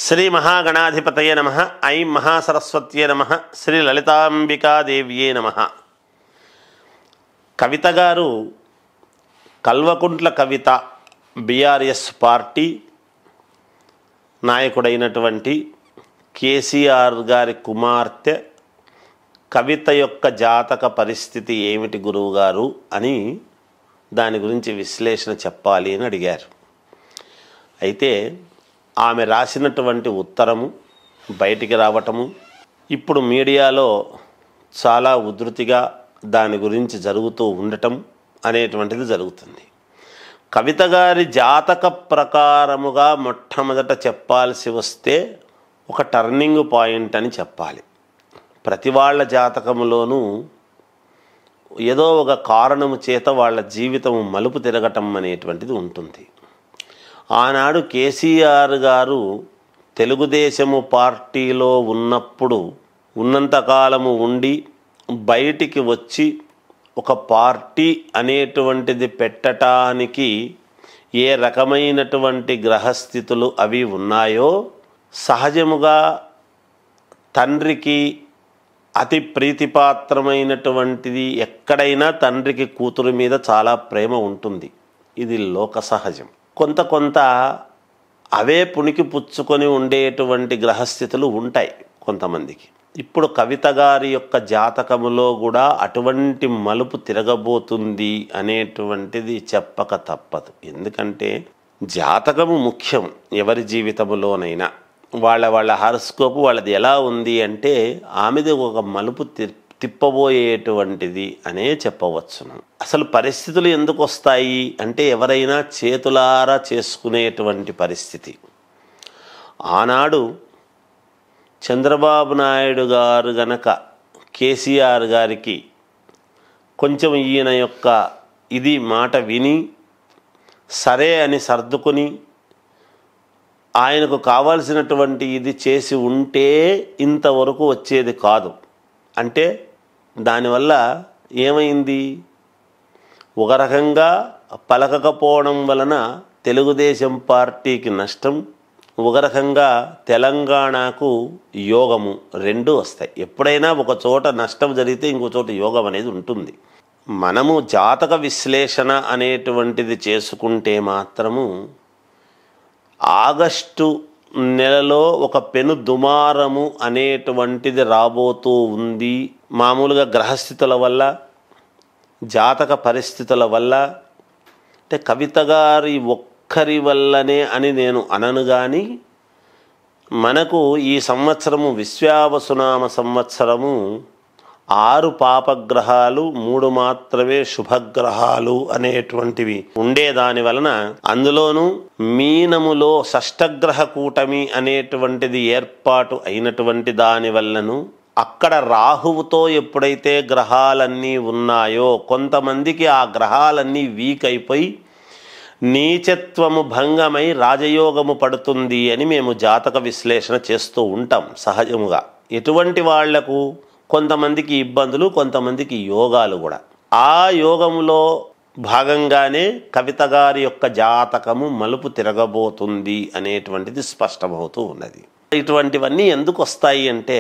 శ్రీ మహాగణాధిపతయ నమః. ఐం మహాసరస్వత్యే నమః. శ్రీ లలితాంబికాదేవ్యే నమః. కవిత గారు కల్వకుంట్ల కవిత బీఆర్ఎస్ పార్టీ నాయకుడైనటువంటి కేసీఆర్ గారి కుమార్తె కవిత యొక్క జాతక పరిస్థితి ఏమిటి గురువుగారు అని దాని గురించి విశ్లేషణ చెప్పాలి అని అడిగారు. అయితే ఆమె రాసినటువంటి ఉత్తరము బయటికి రావటము ఇప్పుడు మీడియాలో చాలా ఉధృతిగా దాని గురించి జరుగుతూ ఉండటం అనేటువంటిది జరుగుతుంది. కవిత గారి జాతక ప్రకారముగా మొట్టమొదట చెప్పాల్సి వస్తే ఒక టర్నింగ్ పాయింట్ అని చెప్పాలి. ప్రతి వాళ్ళ జాతకములోనూ ఏదో ఒక కారణము చేత వాళ్ళ జీవితం మలుపు తిరగటం అనేటువంటిది ఉంటుంది. ఆనాడు కేసీఆర్ గారు తెలుగుదేశము పార్టీలో ఉన్నప్పుడు ఉన్నంతకాలము ఉండి బయటికి వచ్చి ఒక పార్టీ అనేటువంటిది పెట్టడానికి ఏ రకమైనటువంటి గ్రహస్థితులు అవి ఉన్నాయో సహజముగా తండ్రికి అతి ప్రీతిపాత్రమైనటువంటిది ఎక్కడైనా తండ్రికి కూతురు మీద చాలా ప్రేమ ఉంటుంది. ఇది లోక సహజం. కొంత అవే పుణికి పుచ్చుకొని ఉండేటువంటి గ్రహస్థితులు ఉంటాయి కొంతమందికి. ఇప్పుడు కవిత గారి యొక్క జాతకములో కూడా అటువంటి మలుపు తిరగబోతుంది అనేటువంటిది చెప్పక తప్పదు. ఎందుకంటే జాతకము ముఖ్యం ఎవరి జీవితంలోనైనా. వాళ్ళ హారోస్కోప్ వాళ్ళది ఎలా ఉంది అంటే ఆమెది ఒక మలుపు తిప్పబోయేటువంటిది అనే చెప్పవచ్చును. అసలు పరిస్థితులు ఎందుకు వస్తాయి అంటే ఎవరైనా చేతులారా చేసుకునేటువంటి పరిస్థితి. ఆనాడు చంద్రబాబు నాయుడు గారు గనక కేసీఆర్ గారికి కొంచెం ఈయన యొక్క ఇది మాట విని సరే అని సర్దుకొని ఆయనకు కావాల్సినటువంటి ఇది చేసి ఉంటే ఇంతవరకు వచ్చేది కాదు. అంటే దానివల్ల ఏమైంది, ఒక రకంగా పలకకపోవడం వలన తెలుగుదేశం పార్టీకి నష్టం, ఒక రకంగా తెలంగాణకు యోగము రెండు వస్తాయి. ఎప్పుడైనా ఒక చోట నష్టం జరిగితే ఇంకో చోట యోగం అనేది ఉంటుంది. మనము జాతక విశ్లేషణ అనేటువంటిది చేసుకుంటే మాత్రము ఆగస్టు నెలలో ఒక పెను దుమారము అనేటువంటిది రాబోతూ ఉంది. మామూలుగా గ్రహస్థితుల వల్ల జాతక పరిస్థితుల వల్ల అంటే కవిత గారి ఒక్కరి వల్లనే అని నేను అనను. కానీ మనకు ఈ సంవత్సరము విశ్వావసునామ సంవత్సరము 6 పాపగ్రహాలు 3 మాత్రమే శుభగ్రహాలు అనేటువంటివి ఉండేదాని వలన అందులోనూ మీనములో షష్టగ్రహ కూటమి అనేటువంటిది ఏర్పాటు అయినటువంటి దాని వల్లను అక్కడ రాహువుతో ఎప్పుడైతే గ్రహాలన్నీ ఉన్నాయో కొంతమందికి ఆ గ్రహాలన్నీ వీక్ అయిపోయి నీచత్వము భంగమై రాజయోగము పడుతుంది అని మేము జాతక విశ్లేషణ చేస్తూ ఉంటాం సహజముగా. ఎటువంటి వాళ్లకు కొంతమందికి ఇబ్బందులు, కొంతమందికి యోగాలు కూడా. ఆ యోగములో భాగంగానే కవిత గారి యొక్క జాతకము మలుపు తిరగబోతుంది అనేటువంటిది స్పష్టమవుతూ ఉన్నది. ఇటువంటివన్నీ ఎందుకు వస్తాయి అంటే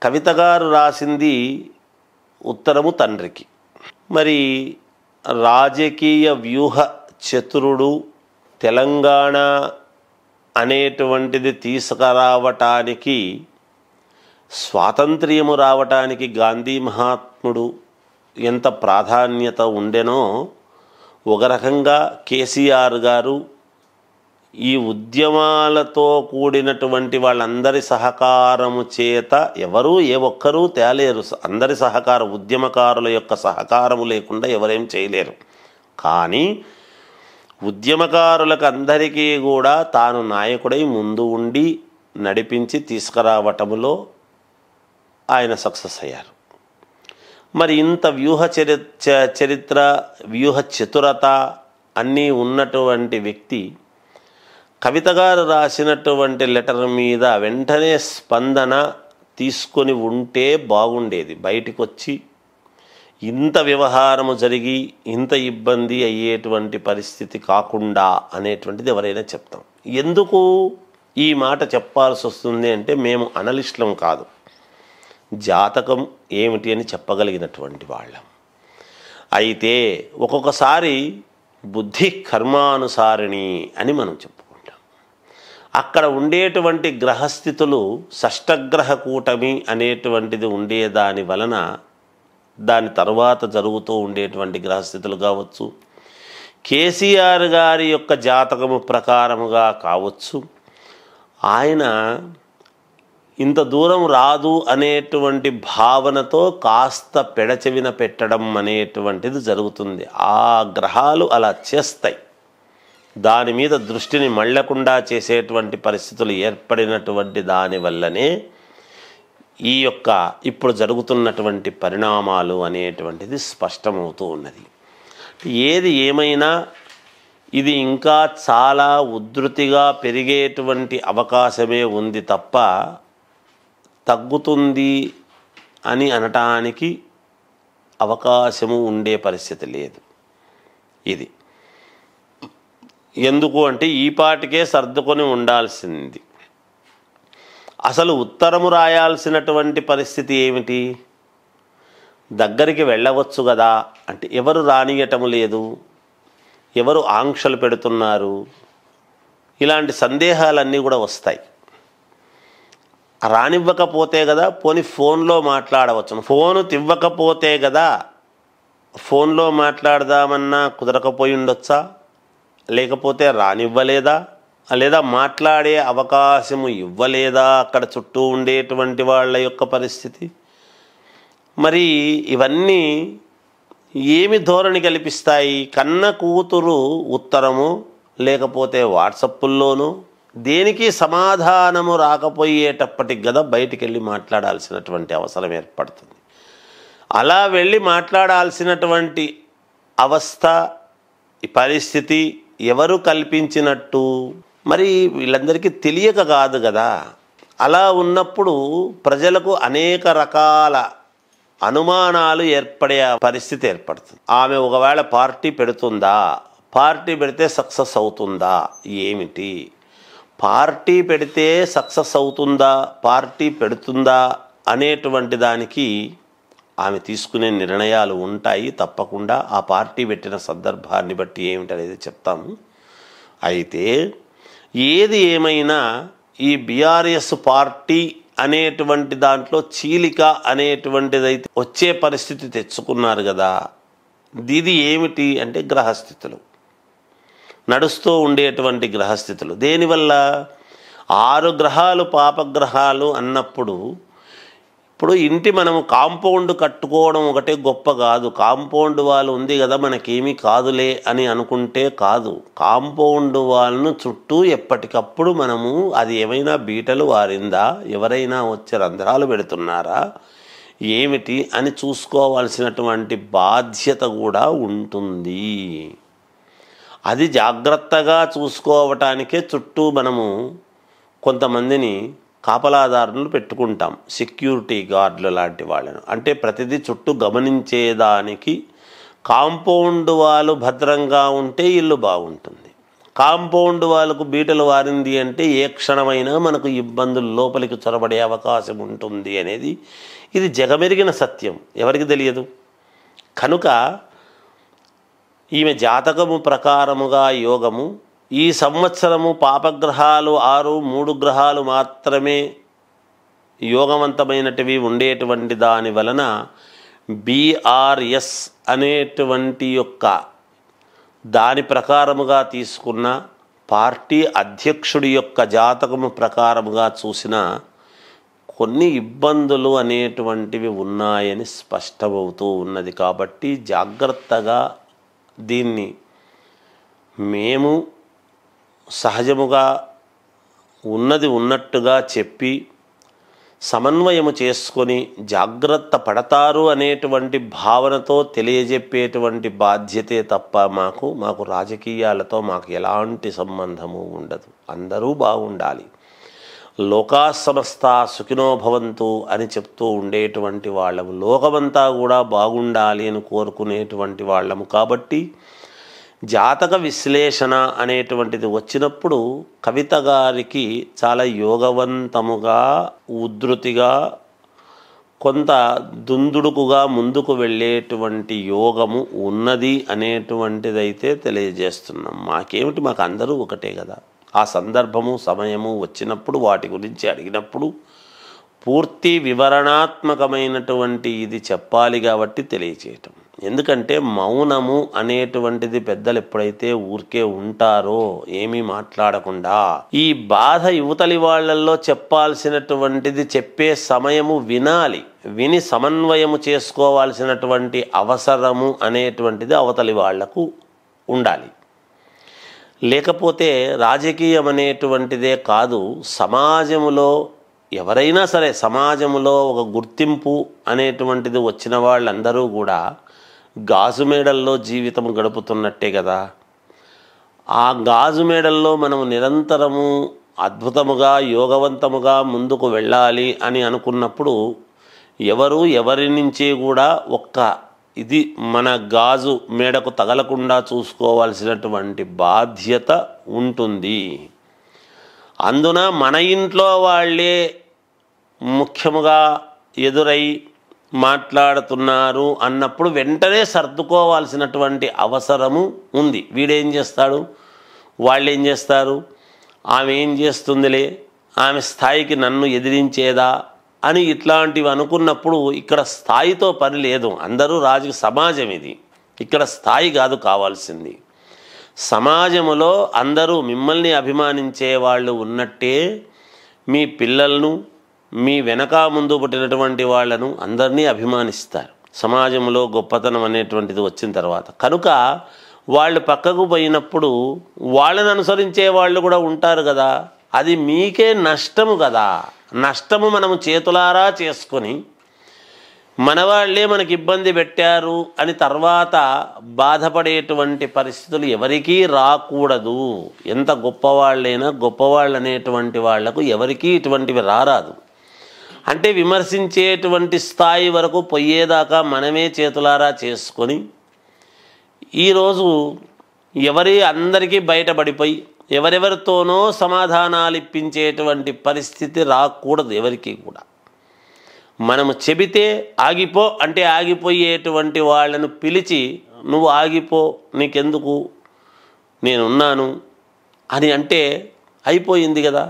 కవిత గారు రాసింది ఉత్తరము తండ్రికి. మరి రాజకీయ వ్యూహ చతురుడు తెలంగాణ అనేటువంటిది తీసుకురావటానికి స్వాతంత్ర్యము రావటానికి గాంధీ మహాత్ముడు ఎంత ప్రాధాన్యత ఉండెనో ఒక రకంగా కేసీఆర్ గారు ఈ ఉద్యమాలతో కూడినటువంటి వాళ్ళందరి సహకారము చేత ఎవరూ ఏ ఒక్కరూ తేలేరు. అందరి సహకారం, ఉద్యమకారుల యొక్క సహకారము లేకుండా ఎవరేం చేయలేరు. కానీ ఉద్యమకారులకు అందరికీ కూడా తాను నాయకుడై ముందు ఉండి నడిపించి తీసుకురావటములో ఆయన సక్సెస్ అయ్యారు. మరి ఇంత వ్యూహ చరిత్ర వ్యూహ చతురత అన్నీ ఉన్నటువంటి వ్యక్తి కవిత గారు రాసినటువంటి లెటర్ మీద వెంటనే స్పందన తీసుకొని ఉంటే బాగుండేది. బయటికి వచ్చి ఇంత వ్యవహారము జరిగి ఇంత ఇబ్బంది అయ్యేటువంటి పరిస్థితి కాకుండా అనేటువంటిది ఎవరైనా చెప్తాం. ఎందుకు ఈ మాట చెప్పాల్సి వస్తుంది అంటే మేము అనలిస్టులం కాదు, జాతకం ఏమిటి అని చెప్పగలిగినటువంటి వాళ్ళం. అయితే ఒక్కొక్కసారి బుద్ధి కర్మానుసారిణి అని మనం చెప్పుకుంటాం. అక్కడ ఉండేటువంటి గ్రహస్థితులు షష్టగ్రహ కూటమి అనేటువంటిది ఉండేదాని వలన దాని తర్వాత జరుగుతూ ఉండేటువంటి గ్రహస్థితులు కావచ్చు, కేసీఆర్ గారి యొక్క జాతకము ప్రకారముగా కావచ్చు, ఆయన ఇంత దూరం రాదు అనేటువంటి భావనతో కాస్త పెడచెవిన పెట్టడం అనేటువంటిది జరుగుతుంది. ఆ గ్రహాలు అలా చేస్తాయి. దాని మీద దృష్టిని మళ్ళకుండా చేసేటువంటి పరిస్థితులు ఏర్పడినటువంటి దానివల్లనే ఈ యొక్క ఇప్పుడు జరుగుతున్నటువంటి పరిణామాలు అనేటువంటిది స్పష్టమవుతూ ఉన్నది. ఏది ఏమైనా ఇది ఇంకా చాలా ఉధృతిగా పెరిగేటువంటి అవకాశమే ఉంది తప్ప తగ్గుతుంది అని అనటానికి అవకాశము ఉండే పరిస్థితి లేదు. ఇది ఎందుకు అంటే ఈ పాటికే సర్దుకొని ఉండాల్సింది. అసలు ఉత్తరము రాయాల్సినటువంటి పరిస్థితి ఏమిటి? దగ్గరికి వెళ్ళవచ్చు కదా అంటే ఎవరు రానియటము లేదు, ఎవరు ఆంక్షలు పెడుతున్నారు, ఇలాంటి సందేహాలన్నీ కూడా వస్తాయి. రానివ్వకపోతే కదా పోనీ ఫోన్లో మాట్లాడవచ్చు, ఫోను తివ్వకపోతే కదా ఫోన్లో మాట్లాడదామన్నా కుదరకపోయి ఉండొచ్చా, లేకపోతే రానివ్వలేదా, లేదా మాట్లాడే అవకాశము ఇవ్వలేదా అక్కడ చుట్టూ ఉండేటువంటి వాళ్ళ యొక్క పరిస్థితి. మరి ఇవన్నీ ఏమి ధోరణి కల్పిస్తాయి? కన్న కూతురు ఉత్తరము లేకపోతే వాట్సప్పుల్లోనూ దేనికి సమాధానము రాకపోయేటప్పటికి కదా బయటికి వెళ్ళి మాట్లాడాల్సినటువంటి అవసరం ఏర్పడుతుంది. అలా వెళ్ళి మాట్లాడాల్సినటువంటి అవస్థ, ఈ పరిస్థితి ఎవరు కల్పించినట్టు? మరి వీళ్ళందరికీ తెలియక కాదు కదా. అలా ఉన్నప్పుడు ప్రజలకు అనేక రకాల అనుమానాలు ఏర్పడే పరిస్థితి ఏర్పడుతుంది. ఆమె ఒకవేళ పార్టీ పెడుతుందా, పార్టీ పెడితే సక్సెస్ అవుతుందా, ఏమిటి పార్టీ పెడితే సక్సెస్ అవుతుందా, పార్టీ పెడుతుందా అనేటువంటి దానికి ఆమె తీసుకునే నిర్ణయాలు ఉంటాయి తప్పకుండా. ఆ పార్టీ పెట్టిన సందర్భాన్ని బట్టి ఏమిటనేది చెప్తాము. అయితే ఏది ఏమైనా ఈ బీఆర్ఎస్ పార్టీ అనేటువంటి దాంట్లో చీలిక అనేటువంటిదైతే వచ్చే పరిస్థితి తెచ్చుకున్నారు కదా. ఇది ఏమిటి అంటే గ్రహస్థితులు, నడుస్తూ ఉండేటువంటి గ్రహస్థితులు. దేనివల్ల 6 గ్రహాలు పాపగ్రహాలు అన్నప్పుడు ఇప్పుడు ఇంటి మనము కాంపౌండ్ కట్టుకోవడం ఒకటే గొప్ప కాదు. కాంపౌండ్ వాల్ ఉంది కదా మనకేమీ కాదులే అని అనుకుంటే కాదు. కాంపౌండ్ వాల్ను చుట్టూ ఎప్పటికప్పుడు మనము అది ఏమైనా బీటలు వారిందా, ఎవరైనా వచ్చి రంధ్రాలు పెడుతున్నారా, ఏమిటి అని చూసుకోవాల్సినటువంటి బాధ్యత కూడా ఉంటుంది. అది జాగ్రత్తగా చూసుకోవటానికే చుట్టూ మనము కొంతమందిని కాపలాదారులు పెట్టుకుంటాం, సెక్యూరిటీ గార్డులు లాంటి వాళ్ళను. అంటే ప్రతిదీ చుట్టూ గమనించేదానికి. కాంపౌండ్ వాళ్ళు భద్రంగా ఉంటే ఇల్లు బాగుంటుంది. కాంపౌండ్ వాళ్ళకు బీటలు వారింది అంటే ఏ క్షణమైనా మనకు ఇబ్బందులు లోపలికి చొరబడే అవకాశం ఉంటుంది అనేది ఇది జగమెరిగిన సత్యం, ఎవరికి తెలియదు. కనుక ఈమె జాతకము ప్రకారముగా యోగము ఈ సంవత్సరము పాపగ్రహాలు 6, 3 గ్రహాలు మాత్రమే యోగవంతమైనటివి ఉండేటువంటి దాని వలన బీఆర్ఎస్ అనేటువంటి యొక్క దాని ప్రకారముగా తీసుకున్న పార్టీ అధ్యక్షుడి యొక్క జాతకము ప్రకారముగా చూసిన కొన్ని ఇబ్బందులు అనేటువంటివి ఉన్నాయని స్పష్టమవుతూ ఉన్నది. కాబట్టి జాగ్రత్తగా దీన్ని మేము సహజముగా ఉన్నది ఉన్నట్టుగా చెప్పి సమన్వయము చేసుకొని జాగ్రత్త పడతారు అనేటువంటి భావనతో తెలియజెప్పేటువంటి బాధ్యతే తప్ప మాకు రాజకీయాలతో మాకు ఎలాంటి సంబంధము ఉండదు. అందరూ బాగుండాలి. లోకా సమస్తా సుఖినో భవంతు అని చెప్తూ ఉండేటువంటి వాళ్ళము, లోకమంతా కూడా బాగుండాలి అని కోరుకునేటువంటి వాళ్ళము. కాబట్టి జాతక విశ్లేషణ అనేటువంటిది వచ్చినప్పుడు కవిత గారికి చాలా యోగవంతముగా, ఉద్ధృతిగా, కొంత దుందుడుకుగా ముందుకు వెళ్ళేటువంటి యోగము ఉన్నది అనేటువంటిదైతే తెలియజేస్తున్నాం. మాకేమిటి, మాకు అందరూ ఒకటే కదా. ఆ సందర్భము సమయము వచ్చినప్పుడు వాటి గురించి అడిగినప్పుడు పూర్తి వివరణాత్మకమైనటువంటి ఇది చెప్పాలి కాబట్టి తెలియచేయటం. ఎందుకంటే మౌనము అనేటువంటిది పెద్దలు ఎప్పుడైతే ఊరికే ఉంటారో ఏమీ మాట్లాడకుండా, ఈ బాధ యువతలి వాళ్ళల్లో చెప్పాల్సినటువంటిది చెప్పే సమయము వినాలి, విని సమన్వయము చేసుకోవాల్సినటువంటి అవసరము అనేటువంటిది అవతలి వాళ్లకు ఉండాలి. లేకపోతే రాజకీయం అనేటువంటిదే కాదు, సమాజములో ఎవరైనా సరే సమాజంలో ఒక గుర్తింపు అనేటువంటిది వచ్చిన వాళ్ళందరూ కూడా గాజు మేడల్లో జీవితం గడుపుతున్నట్టే కదా. ఆ గాజు మేడల్లో మనం నిరంతరము అద్భుతముగా యోగవంతముగా ముందుకు వెళ్ళాలి అని అనుకున్నప్పుడు ఎవరు ఎవరి నుంచి కూడా ఇది మన గాజు మేడకు తగలకుండా చూసుకోవాల్సినటువంటి బాధ్యత ఉంటుంది. అందున మన ఇంట్లో వాళ్ళే ముఖ్యముగా ఎదురై మాట్లాడుతున్నారు అన్నప్పుడు వెంటనే సర్దుకోవాల్సినటువంటి అవసరము ఉంది. వీడేం చేస్తాడు, వాళ్ళు ఏం చేస్తారు, ఆమె ఏం చేస్తుందిలే, ఆమె స్థాయికి నన్ను ఎదిరించేదా అని ఇట్లాంటివి అనుకున్నప్పుడు ఇక్కడ స్థాయితో పని లేదు. అందరూ సమాజం ఇది, ఇక్కడ స్థాయి కాదు కావాల్సింది. సమాజములో అందరూ మిమ్మల్ని అభిమానించే వాళ్ళు ఉన్నట్టే మీ పిల్లలను, మీ వెనక ముందు పుట్టినటువంటి వాళ్ళను అందరినీ అభిమానిస్తారు సమాజంలో గొప్పతనం అనేటువంటిది వచ్చిన తర్వాత. కనుక వాళ్ళు పక్కకు పోయినప్పుడు వాళ్ళని అనుసరించే వాళ్ళు కూడా ఉంటారు కదా, అది మీకే నష్టము కదా. నష్టము మనము చేతులారా చేసుకొని మనవాళ్లే మనకి ఇబ్బంది పెట్టారు అని తర్వాత బాధపడేటువంటి పరిస్థితులు ఎవరికీ రాకూడదు. ఎంత గొప్పవాళ్ళైనా గొప్పవాళ్ళు అనేటువంటి వాళ్లకు ఎవరికీ ఇటువంటివి రారాదు. అంటే విమర్శించేటువంటి స్థాయి వరకు పోయేదాకా మనమే చేతులారా చేసుకొని ఈరోజు అందరికీ బయటపడిపోయి ఎవరెవరితోనో సమాధానాలు ఇప్పించేటువంటి పరిస్థితి రాకూడదు ఎవరికి కూడా. మనము చెబితే ఆగిపో అంటే ఆగిపోయేటువంటి వాళ్ళను పిలిచి నువ్వు ఆగిపో, నీకెందుకు, నేనున్నాను అని అంటే అయిపోయింది కదా.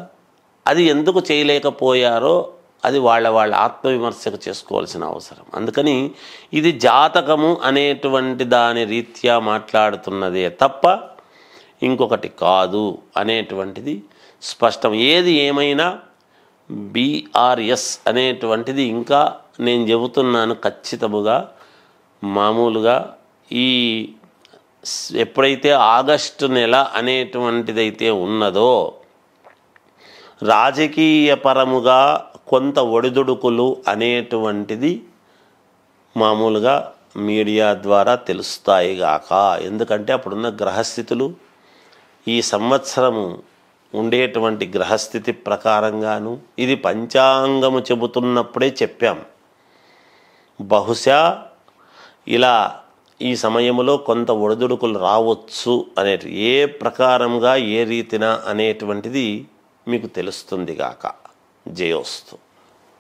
అది ఎందుకు చేయలేకపోయారో అది వాళ్ళ ఆత్మవిమర్శకు చేసుకోవాల్సిన అవసరం. అందుకని ఇది జాతకము అనేటువంటి దాని రీత్యా మాట్లాడుతున్నదే తప్ప ఇంకొకటి కాదు అనేటువంటిది స్పష్టం. ఏది ఏమైనా బీఆర్ఎస్ అనేటువంటిది ఇంకా నేను చెబుతున్నాను ఖచ్చితముగా. మామూలుగా ఈ ఎప్పుడైతే ఆగస్టు నెల అనేటువంటిదైతే ఉన్నదో రాజకీయపరముగా కొంత ఒడిదుడుకులు అనేటువంటిది మామూలుగా మీడియా ద్వారా తెలుస్తాయి గాక. ఎందుకంటే అప్పుడున్న గ్రహస్థితులు ఈ సంవత్సరము ఉండేటువంటి గ్రహస్థితి ప్రకారంగాను ఇది పంచాంగము చెబుతున్నప్పుడే చెప్పాం. బహుశా ఇలా ఈ సమయంలో కొంత ఒడిదుడుకులు రావచ్చు ఏ ప్రకారంగా ఏ రీతిన అనేటువంటిది మీకు తెలుస్తుంది గాక. జయోస్తు.